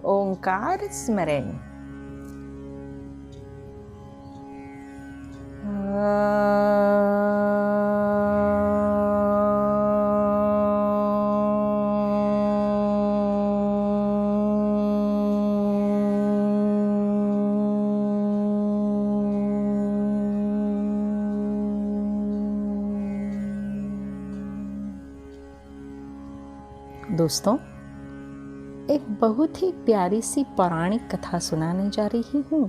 ओंकार स्मरण। दोस्तों, एक बहुत ही प्यारी सी पौराणिक कथा सुनाने जा रही हूँ।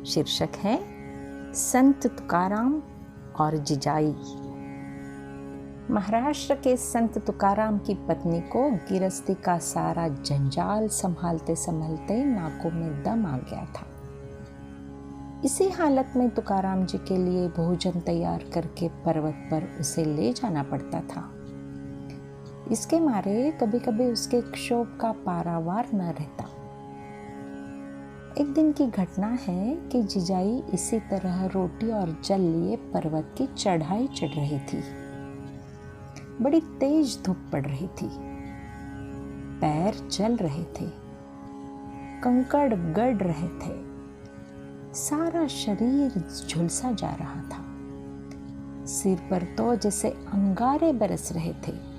शीर्षक है संत तुकाराम और जिजाई। महाराष्ट्र के संत तुकाराम की पत्नी को गिरस्ती का सारा जंजाल संभालते संभालते नाकों में दम आ गया था। इसी हालत में तुकाराम जी के लिए भोजन तैयार करके पर्वत पर उसे ले जाना पड़ता था। इसके मारे कभी कभी उसके क्षोभ का पारावार न रहता। एक दिन की घटना है कि जिजाई इसी तरह रोटी और जल लिए पर्वत की चढ़ाई चढ़ रही थी। बड़ी तेज धूप पड़ रही थी, पैर जल रहे थे, कंकड़ गड़ रहे थे, सारा शरीर झुलसा जा रहा था। सिर पर तो जैसे अंगारे बरस रहे थे।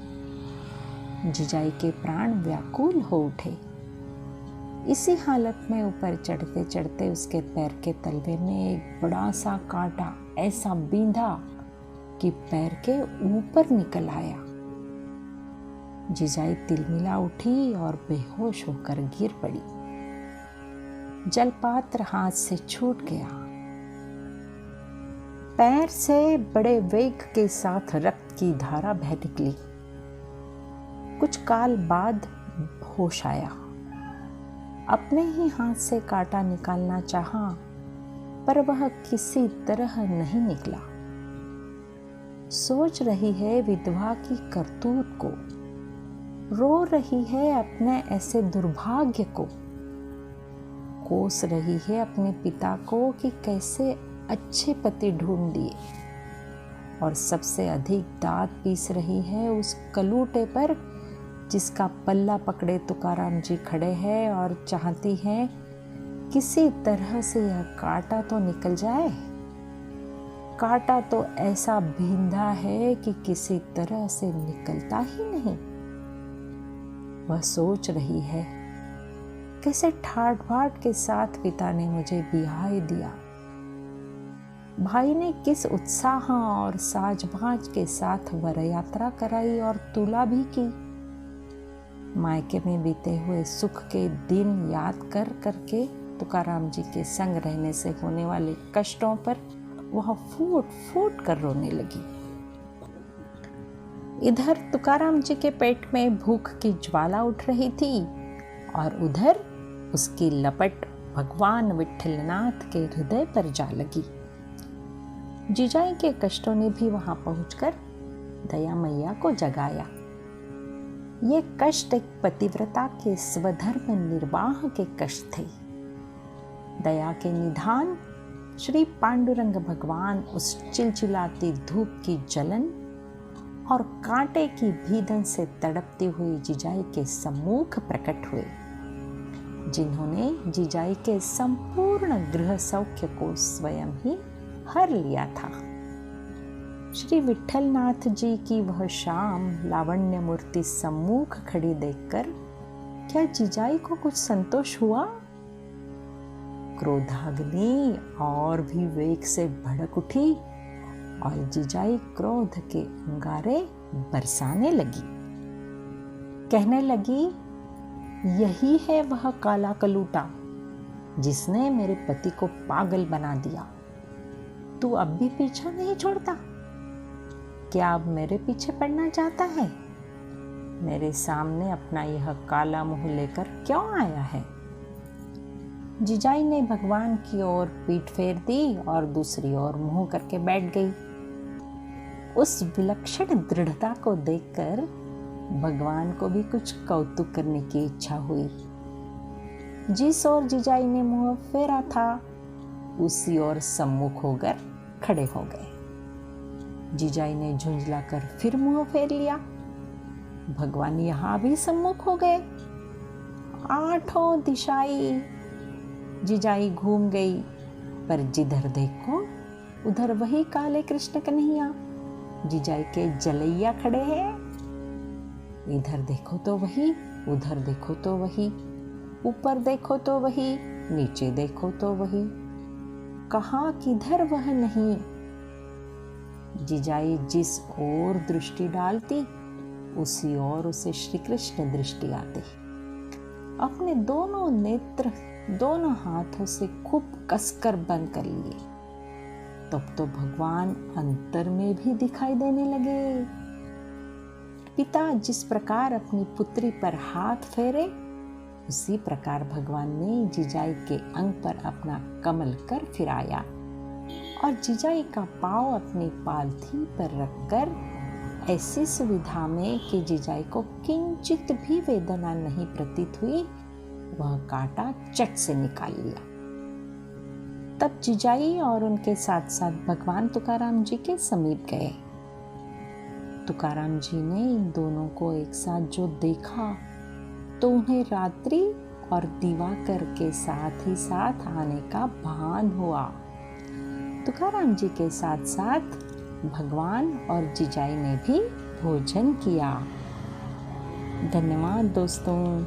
जिजाई के प्राण व्याकुल हो उठे। इसी हालत में ऊपर चढ़ते चढ़ते उसके पैर के तलवे में एक बड़ा सा कांटा ऐसा बींधा कि पैर के ऊपर निकल आया। जिजाई तिलमिला उठी और बेहोश होकर गिर पड़ी। जलपात्र हाथ से छूट गया। पैर से बड़े वेग के साथ रक्त की धारा बह निकली। कुछ काल बाद होश आया। अपने ही हाथ से कांटा निकालना चाहा, पर वह किसी तरह नहीं निकला। सोच रही है विधवा की करतूत को, रो रही है अपने ऐसे दुर्भाग्य को, कोस रही है अपने पिता को कि कैसे अच्छे पति ढूंढ दिए, और सबसे अधिक दांत पीस रही है उस कलूटे पर जिसका पल्ला पकड़े तुकाराम जी खड़े हैं और चाहती हैं किसी तरह से यह कांटा तो निकल जाए। कांटा तो ऐसा भींधा है कि किसी तरह से निकलता ही नहीं। वह सोच रही है कैसे ठाट बाट के साथ पिता ने मुझे बिहाई दिया, भाई ने किस उत्साह और साज-बाज के साथ वर यात्रा कराई और तुला भी की। मायके में बीते हुए सुख के दिन याद कर करके तुकाराम जी के संग रहने से होने वाले कष्टों पर वह फूट फूट कर रोने लगी। इधर तुकाराम जी के पेट में भूख की ज्वाला उठ रही थी और उधर उसकी लपट भगवान विट्ठलनाथ के हृदय पर जा लगी। जिजाई के कष्टों ने भी वहां पहुंचकर दया मैया को जगाया। ये कष्ट एक पतिव्रता के स्वधर्म निर्वाह के कष्ट थे। दया के निधान श्री पांडुरंग भगवान उस चिलचिलाती धूप की जलन और कांटे की भीधन से तड़पती हुई जिजाई के सम्मुख प्रकट हुए, जिन्होंने जिजाई के संपूर्ण गृह सौख्य को स्वयं ही हर लिया था। श्री विट्ठलनाथ जी की वह शाम लावण्य मूर्ति सम्मुख खड़ी देखकर क्या जिजाई को कुछ संतोष हुआ? क्रोधाग्नि और भी वेग से भड़क उठी और जिजाई क्रोध के अंगारे बरसाने लगी। कहने लगी, यही है वह काला कलूटा जिसने मेरे पति को पागल बना दिया। तू अब भी पीछा नहीं छोड़ता? क्या अब मेरे पीछे पड़ना चाहता है? मेरे सामने अपना यह काला मुंह लेकर क्यों आया है? जिजाई ने भगवान की ओर पीठ फेर दी और दूसरी ओर मुंह करके बैठ गई। उस विलक्षण दृढ़ता को देखकर भगवान को भी कुछ कौतुक करने की इच्छा हुई। जिस ओर जिजाई ने मुंह फेरा था उसी ओर सम्मुख होकर खड़े हो गए। जिजाई ने झुंझलाकर फिर मुंह फेर लिया। भगवान यहाँ भी सम्मुख हो गए आठों दिशाएं जिजाई घूम गई, पर जिधर देखो उधर वही काले कृष्ण कन्हैया जिजाई के जलैया खड़े हैं। इधर देखो तो वही, उधर देखो तो वही, ऊपर देखो तो वही, नीचे देखो तो वही, कहाँ किधर वह नहीं। जिजाई जिस ओर दृष्टि डालती उसी ओर उसे श्री कृष्ण दृष्टि आती। अपने दोनों नेत्र दोनों हाथों से खूब कसकर बंद कर लिए। तब तो भगवान अंतर में भी दिखाई देने लगे। पिता जिस प्रकार अपनी पुत्री पर हाथ फेरे, उसी प्रकार भगवान ने जिजाई के अंग पर अपना कमल कर फिराया और जिजाई का पांव अपनी पालथी पर रखकर ऐसी सुविधा में कि जिजाई को किंचित भी वेदना नहीं प्रतीत हुई, वह कांटा चट से निकाल लिया। तब जिजाई और उनके साथ साथ भगवान तुकाराम जी के समीप गए। तुकाराम जी ने इन दोनों को एक साथ जो देखा तो उन्हें रात्रि और दिवाकर के साथ ही साथ आने का भान हुआ। तुकाराम जी के साथ साथ भगवान और जिजाई ने भी भोजन किया। धन्यवाद दोस्तों।